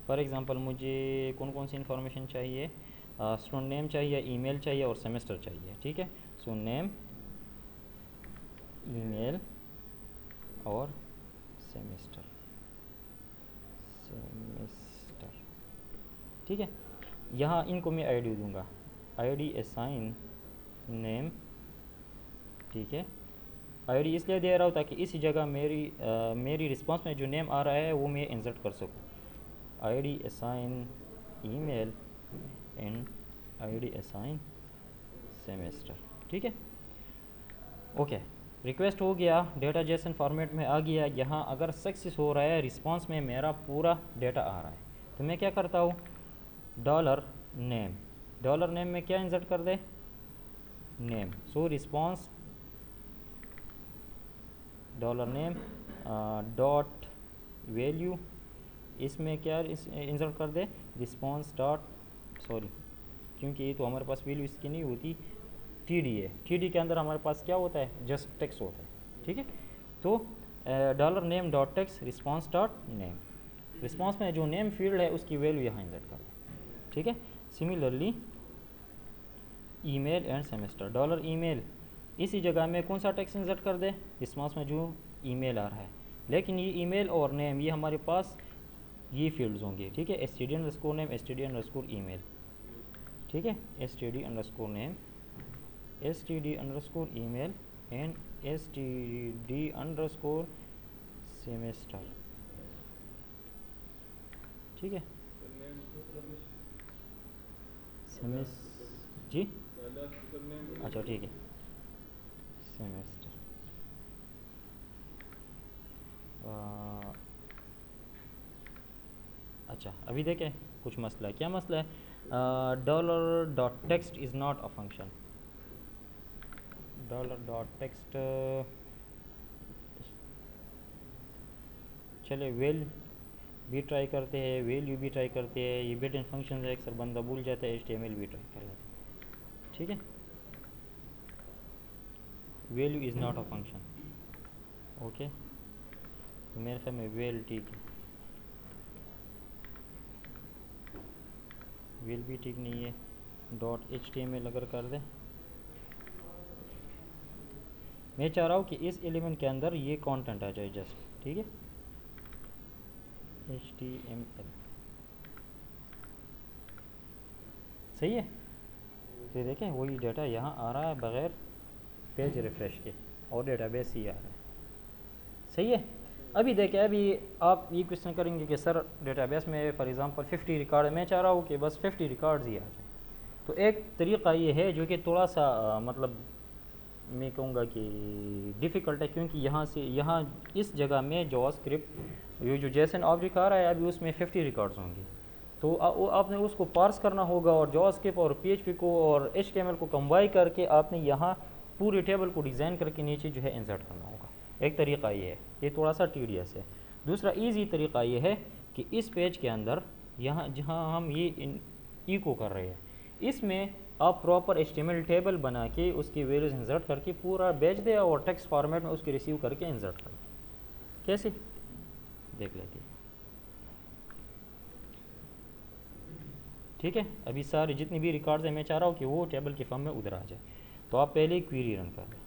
फॉर एग्ज़ाम्पल मुझे कौन कौन सी इन्फॉर्मेशन चाहिए, स्टूडेंट नेम चाहिए, ईमेल चाहिए और सेमेस्टर चाहिए, ठीक है। सो नेम, ईमेल और सेमेस्टर, ठीक है। यहाँ इनको मैं आईडी दूंगा, आईडी असाइन नेम, ठीक है। आईडी इसलिए दे रहा हूँ ताकि इसी जगह मेरी रिस्पांस में जो नेम आ रहा है वो मैं इंसर्ट कर सकूँ। ID assign email and ID assign semester, ठीक है। ओके, रिक्वेस्ट हो गया, डेटा जेसन फॉर्मेट में आ गया। यहाँ अगर सक्सेस हो रहा है, रिस्पांस में मेरा पूरा डेटा आ रहा है, तो मैं क्या करता हूँ, डॉलर नेम में क्या इंसर्ट कर दे, name. So response dollar name dot value, इसमें क्या इंसर्ट कर दे, रिस्पांस डॉट, सॉरी क्योंकि ये तो हमारे पास वैल्यू इसकी नहीं होती, टीडी है, टीडी के अंदर हमारे पास क्या होता है, जस्ट टेक्स्ट होता है, ठीक है। तो dollar name dot text response dot name, response में जो नेम फील्ड है उसकी वैल्यू यहाँ इंसर्ट कर दें, ठीक है। Similarly email end semester, dollar email, इसी जगह में कौन सा टेक्स्ट इंसर्ट कर दे, रिस्पांस में जो ईमेल आ रहा है, लेकिन ये ईमेल और नेम ये हमारे पास ये फील्ड्स होंगे, ठीक है। std underscore name, std underscore email, ठीक है, std underscore name, std underscore email and std underscore semester, ठीक है। जी अच्छा ठीक है, सेमेस्टर। अच्छा अभी देखें कुछ मसला है, क्या मसला है, dollar dot text is not a function, dollar dot text, चले वेल भी ट्राई करते हैं, वैल्यू भी ट्राई करते हैं, ये बिल्ट इन फंक्शन है, अक्सर बंदा भूल जाता है, HTML भी ट्राई कर लेते हैं, ठीक है। Value is not a function, okay, तो मेरे ख्याल में वेल ठीक है, वेल भी ठीक नहीं है, डॉट HTML अगर कर दे, मैं चाह रहा हूँ कि इस एलिमेंट के अंदर ये कंटेंट आ जाए जस्ट, ठीक है, HTML सही है। तो देखें वही डेटा यहाँ आ रहा है बग़ैर पेज रिफ़्रेश के, और डेटाबेस ही आ रहा है, सही है। अभी देखें, अभी आप ये क्वेश्चन करेंगे कि सर डेटाबेस में फॉर एग्ज़ाम्पल 50 रिकॉर्ड है, मैं चाह रहा हूँ कि बस 50 रिकॉर्ड्स ही आ जाए। तो एक तरीक़ा ये है जो कि थोड़ा सा मतलब मैं कहूँगा कि डिफ़िकल्ट है, क्योंकि यहाँ इस जगह में जावास्क्रिप्ट ये जो जेसन ऑब्जेक्ट आ रहा है अभी उसमें 50 रिकॉर्ड्स होंगे, तो आपने उसको पार्स करना होगा, और जावास्क्रिप्ट और PHP को और HTML को कंबाइन करके आपने यहाँ पूरे टेबल को डिज़ाइन करके नीचे जो है इंसर्ट करना होगा। एक तरीक़ा ये है, ये थोड़ा सा टीडियस है। दूसरा ईजी तरीक़ा ये है कि इस पेज के अंदर यहाँ जहाँ हम ये इको कर रहे हैं, इसमें आप प्रॉपर HTML टेबल बना के उसकी वैल्यूज इंसर्ट करके पूरा भेज दे और टेक्स्ट फॉर्मेट में उसके रिसीव करके इंसर्ट कर दे। कैसे देख लेते हैं, ठीक है। अभी सारे जितनी भी रिकॉर्ड्स हैं मैं चाह रहा हूँ कि वो टेबल के फॉर्म में उधर आ जाए, तो आप पहले ही क्वेरी रन कर लें,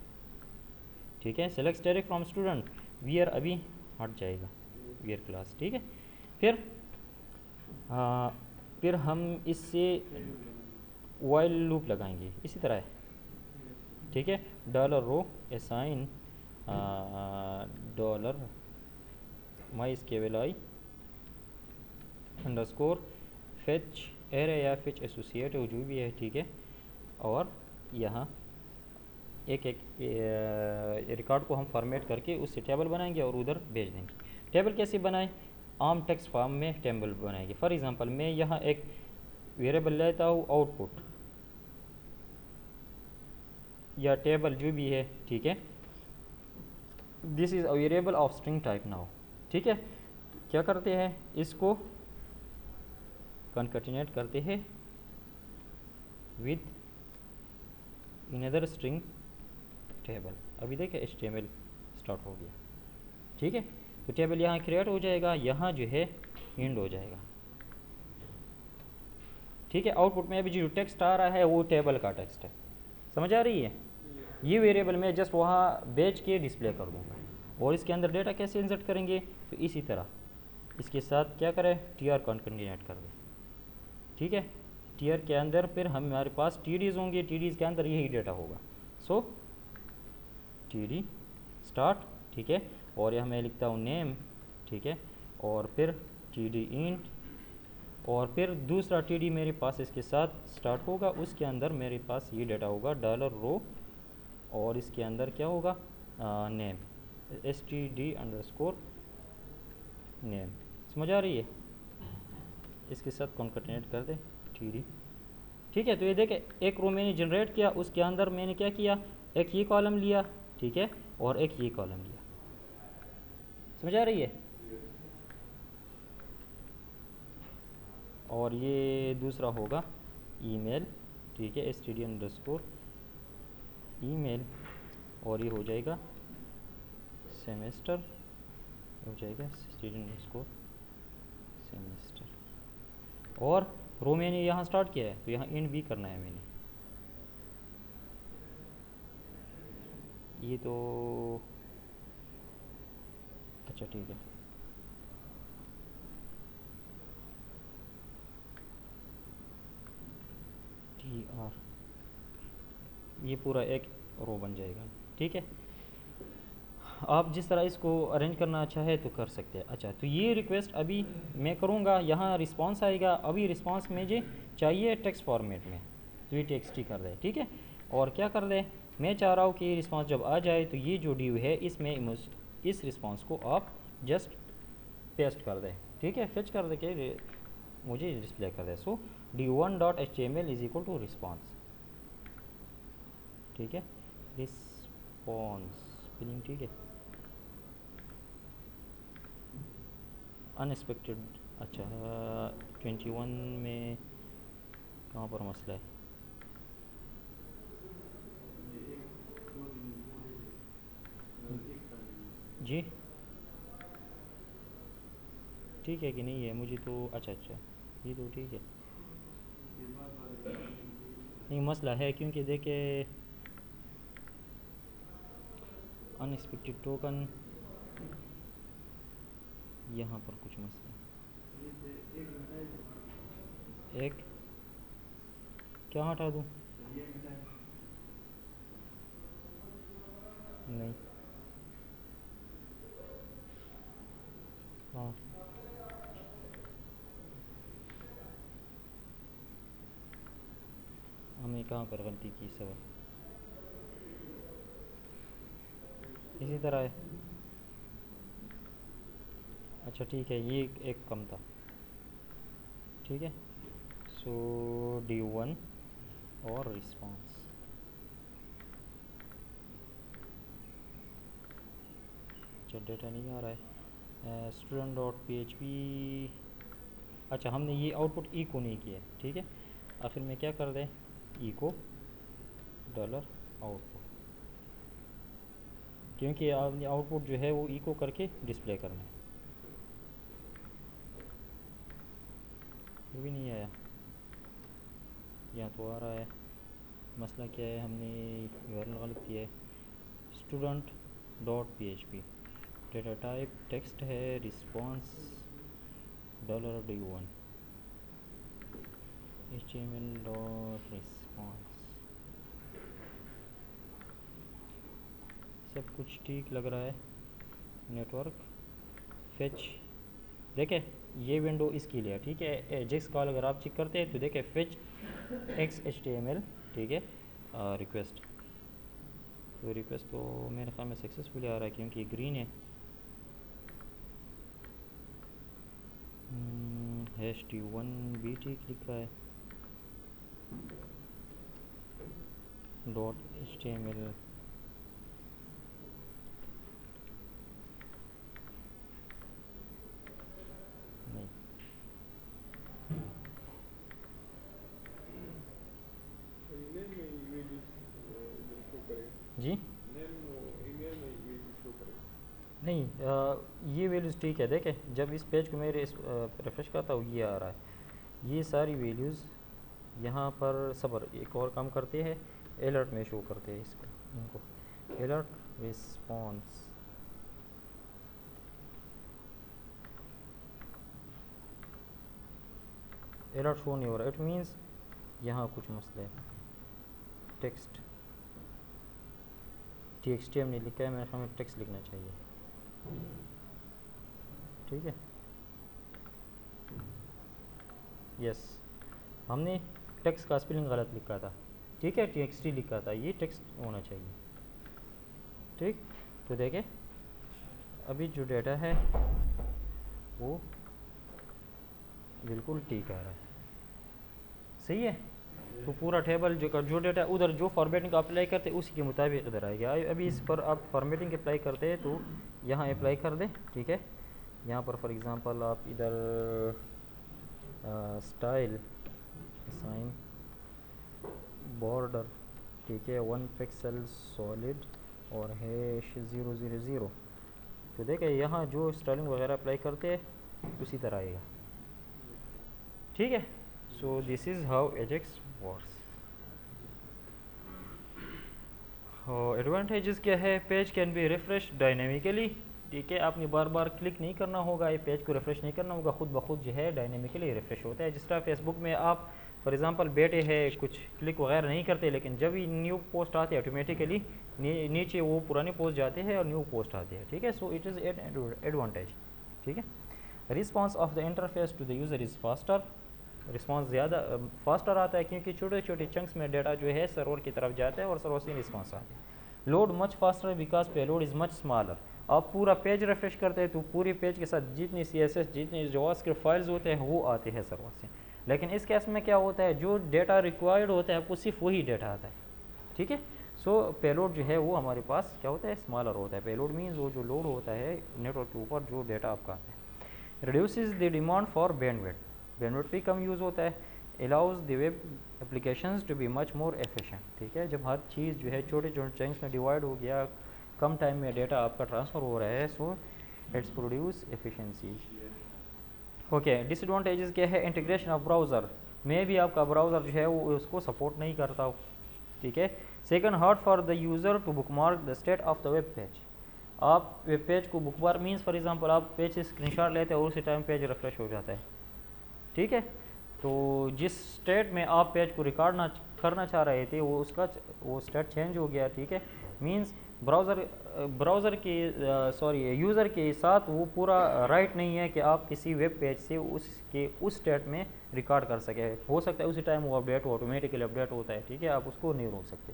ठीक है। Select static from student, wear अभी हट जाएगा, वियर क्लास, ठीक है। फिर हम इससे वाइल लूप लगाएंगे इसी तरह है, ठीक है। Dollar row assign dollar mysqli underscore fetch array या फेच एसोसिएट जो भी है, ठीक है। और यहाँ एक रिकॉर्ड को हम फॉर्मेट करके उससे टेबल बनाएंगे और उधर भेज देंगे। टेबल कैसे बनाएं, आम टेक्स्ट फॉर्म में टेबल बनाएंगे। फॉर एग्जांपल मैं यहाँ एक वेरिएबल लेता हूँ आउटपुट या टेबल जो भी है, ठीक है। This is a variable of string type now, ठीक है। क्या करते हैं, इसको कॉन्कैटिनेट करते हैं विद अनदर स्ट्रिंग टेबल। अभी देखिए HTML स्टार्ट हो गया, ठीक है। तो टेबल यहाँ क्रिएट हो जाएगा, यहाँ जो है एंड हो जाएगा, ठीक है। आउटपुट में अभी जो टेक्स्ट आ रहा है वो टेबल का टेक्स्ट है, समझ आ रही है। ये वेरिएबल मैं जस्ट वहाँ बेच के डिस्प्ले कर दूँगा। और इसके अंदर डेटा कैसे इंसर्ट करेंगे, तो इसी तरह इसके साथ क्या करें, टी आर कॉन्केटेनेट कर दें। ठीक है, टी आर के अंदर फिर हमारे पास टी डीज़ होंगे, टी डीज़ के अंदर यही डेटा होगा। सो टी डी स्टार्ट, ठीक है, और यहाँ मैं लिखता हूँ नेम, ठीक है, और फिर टी डी इंट, और फिर दूसरा टी डी मेरे पास इसके साथ स्टार्ट होगा, उसके अंदर मेरे पास ये डेटा होगा डॉलर रो, और इसके अंदर क्या होगा, name, S T D underscore name. समझ आ रही है। इसके साथ कॉन्केटेनेट कर दे टी डी। ठीक है, तो ये देखें एक रो मैंने जनरेट किया, उसके अंदर मैंने क्या किया, एक ये कॉलम लिया, ठीक है, और एक ये कॉलम लिया। समझ आ रही है। और ये दूसरा होगा ईमेल, ठीक है, S T D underscore email, और ये हो जाएगा सेमेस्टर, हो जाएगा S T D underscore semester. और रो मैंने यहाँ स्टार्ट किया है तो यहाँ एंड भी करना है मैंने। ये तो अच्छा ठीक है, टी आर, ये पूरा एक रो बन जाएगा। ठीक है, आप जिस तरह इसको अरेंज करना चाहे तो कर सकते हैं। अच्छा, तो ये रिक्वेस्ट अभी मैं करूँगा, यहाँ रिस्पांस आएगा, अभी रिस्पांस मुझे चाहिए टेक्स्ट फॉर्मेट में, तो ये टेक्स्ट ही कर दे। ठीक है, और क्या कर दे, मैं चाह रहा हूँ कि रिस्पांस जब आ जाए तो ये जो ड्यू है इसमें इस रिस्पांस को आप जस्ट पेस्ट कर दें। ठीक है, फेच कर दे के मुझे डिस्प्ले कर दे। So d1.html is equal to response. ठीक है, रिस्पॉन्स स्पेलिंग ठीक है, अनएक्सपेक्टेड। अच्छा 21 में कहाँ पर मसला है, जी ठीक है कि नहीं है, मुझे तो अच्छा ये तो ठीक है। नहीं मसला है क्योंकि देखे अनएक्सपेक्टेड टोकन, यहाँ पर कुछ मसला है। एक क्या हटा दूँ, नहीं हाँ हमने कहाँ पर गलती की सब, इसी तरह है। अच्छा ठीक है, ये एक कम था। ठीक है, सो d1 और रिस्पांस। अच्छा डेटा नहीं आ रहा है, student dot P H P. अच्छा हमने ये आउटपुट ई को नहीं किया। ठीक है, आखिर में क्या कर दें, ई को डॉलर आउटपुट, क्योंकि आपने आउटपुट जो है वो ई को करके डिस्प्ले करना है। वो भी नहीं आया, यहाँ तो आ रहा है। मसला क्या है, हमने यूआरएल गलत किया है। Student dot P H P, data type text है, response dollar d1 html dot response. सब कुछ ठीक लग रहा है। नेटवर्क फेच, देखें ये विंडो इसके लिए। ठीक है, जिस कॉल अगर आप चेक करते हैं तो देखें fetch X H T M L, ठीक है, रिक्वेस्ट। तो रिक्वेस्ट तो मेरे ख्याल में सक्सेसफुली आ रहा है क्योंकि ग्रीन है। -t1 भी ठीक लिख रहा है, .html नहीं। जी नहीं, ये वैल्यूज़ ठीक है। देखें जब इस पेज को मैं रिफ्रेश करता हूँ ये आ रहा है, ये सारी वैल्यूज़ यहाँ पर सबर एक और काम करते हैं, अलर्ट में शो करते हैं इसको, इनको अलर्ट रिस्पॉन्स। अलर्ट शो नहीं हो रहा, इट मीन्स यहाँ कुछ मसला है। टेक्स्ट TXT हमने लिखा है, मेरे हमें टेक्स्ट लिखना चाहिए, ठीक है। यस, हमने टेक्स्ट का स्पेलिंग गलत लिखा था, ठीक है, TXT लिखा था, ये टेक्स्ट होना चाहिए, ठीक। तो देखें अभी जो डेटा है वो बिल्कुल ठीक आ रहा है, सही है। तो पूरा टेबल जो डेटा उधर जो फॉर्मेटिंग का अप्लाई करते हैं उसी के मुताबिक इधर आएगा। अभी इस पर आप फॉर्मेटिंग अप्लाई करते हैं तो यहाँ अप्लाई कर दें, ठीक है। यहाँ पर फॉर एग्ज़ाम्पल आप इधर स्टाइल साइन बॉर्डर, ठीक है, 1 पिक्सल सॉलिड और हैश 000। तो देखें यहाँ जो स्टाइलिंग वगैरह अप्लाई करते हैं उसी तरह आएगा, ठीक है। So this is how Ajax works. Advantages क्या है, page can be refresh dynamically, ठीक है। आपने बार बार क्लिक नहीं करना होगा, ये पेज को रिफ्रेश नहीं करना होगा, खुद ब खुद जो है डायनेमिकली रिफ्रेश होता है। जिस तरह फेसबुक में आप फॉर एग्जांपल बैठे हैं, कुछ क्लिक वगैरह नहीं करते, लेकिन जब भी न्यू पोस्ट आते हैं ऑटोमेटिकली नीचे वो पुराने पोस्ट जाते हैं और न्यू पोस्ट आते हैं, ठीक है। So it is an advantage, ठीक है। Response of the interface to the user is faster, response ज़्यादा फास्टर आता है क्योंकि छोटे छोटे चंक्स में डाटा जो है सर्वर की तरफ जाता है और सर्वर से रिस्पांस आता है। Load much faster because payload is much smaller, आप पूरा पेज रिफ्रेश करते हैं तो पूरे पेज के साथ जितनी CSS जितनी जावास्क्रिप्ट फाइल्स होते हैं वो आते हैं सर्वर से। लेकिन इस केस में क्या होता है, जो डेटा रिक्वायर्ड होता है आपको सिर्फ वही डेटा आता है, ठीक है। सो पेलोड जो है वो हमारे पास क्या होता है, स्मॉलर होता है। पेलोड मीन्स वो जो लोड होता है नेटवर्क के ऊपर जो डेटा आपका आता है। Reduces the demand for bandwidth, bandwidth भी कम यूज़ होता है। Allows the web applications to be much more efficient, ठीक है। जब हर चीज़ जो है छोटे छोटे चंक्स में डिवाइड हो गया, कम टाइम में डेटा आपका ट्रांसफ़र हो रहा है, so it's produce efficiency. Okay, disadvantages क्या है, इंटीग्रेशन ऑफ ब्राउज़र में भी आपका ब्राउज़र जो है वो उसको सपोर्ट नहीं करता हो, ठीक है। Second, hard for the user to bookmark the state of the web page, आप वेब पेज को बुकमार्क मीन्स फॉर एग्जांपल आप पेज से स्क्रीनशॉट लेते हैं और उसी टाइम पेज रिफ्रेश हो जाता है, ठीक है। तो जिस स्टेट में आप पेज को रिकॉर्ड करना चाह रहे थे वो उसका वो स्टेट चेंज हो गया, ठीक है। मींस ब्राउज़र के यूज़र के साथ वो पूरा राइट नहीं है कि आप किसी वेब पेज से उसके उस स्टेट में रिकॉर्ड कर सके। हो सकता है उसी टाइम वो अपडेट हो, ऑटोमेटिकली अपडेट होता है, ठीक है, आप उसको नहीं रोक सकते।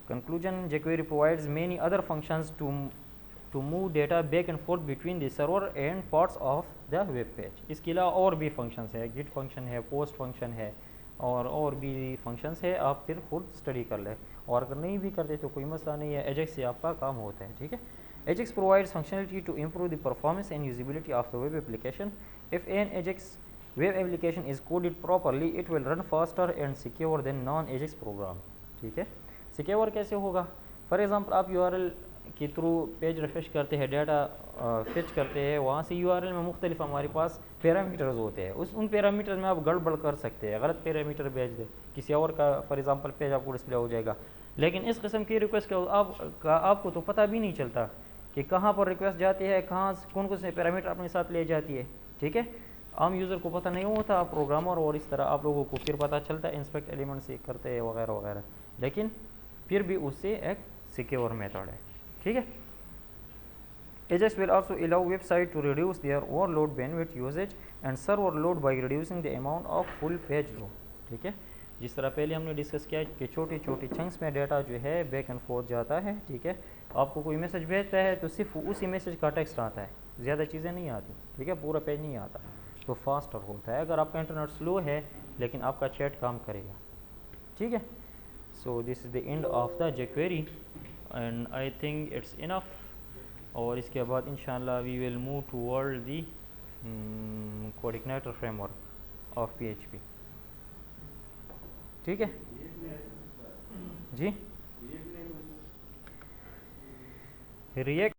Conclusion, jQuery provides many other functions to move data back and forth between the server and parts of the web page. इसके अलावा और भी फंक्शंस है, गिट फंक्शन है, पोस्ट फंक्शन है और भी फंक्शंस है, आप फिर खुद स्टडी कर लें। और अगर नहीं भी करते तो कोई मसला नहीं है, एजेक्स से आपका काम होता है, ठीक है। AJAX provides functionality to improve the performance and usability of the web application. If an AJAX web application is coded properly it will run faster and secure then non AJAX program, ठीक है। Secure कैसे होगा, for example आप URL के थ्रू page refresh करते हैं, data Fitch करते हैं, वहाँ से URL में मुख्तलिफ हमारे पास पैरामीटर्स होते हैं, उन पैरामीटर्स में आप गड़बड़ कर सकते हैं, गलत पैरामीटर भेज दें, किसी और का फॉर एग्जांपल पेज आपको डिस्प्ले हो जाएगा। लेकिन इस किस्म की रिक्वेस्ट का आपको तो पता भी नहीं चलता कि कहाँ पर रिक्वेस्ट जाती है, कहाँ कौन कौन से पैरामीटर अपने साथ ले जाती है, ठीक है। आम यूज़र को पता नहीं होता, प्रोग्रामर और इस तरह आप लोगों को फिर पता चलता है, इंस्पेक्ट एलिमेंट से करते हैं वगैरह वगैरह, लेकिन फिर भी उससे एक सिक्योर मेथड है, ठीक है। Ajax will also allow website to reduce their overload bandwidth usage and server load by reducing the amount of full page load, ठीक है। जिस तरह पहले हमने डिस्कस किया कि छोटी छोटी चंक्स में डाटा जो है बैक एंड फोर्थ जाता है, ठीक है। आपको कोई मैसेज भेजता है तो सिर्फ उसी मैसेज का टेक्स्ट आता है, ज़्यादा चीज़ें नहीं आती, ठीक है, पूरा पेज नहीं आता, तो फास्टर होता है। अगर आपका इंटरनेट स्लो है लेकिन आपका चैट काम करेगा, ठीक है। So this is the end of the jQuery and I think it's enough. और इसके बाद इंशाल्लाह we will move toward the coordinator framework of PHP, ठीक है जी। रिएक्ट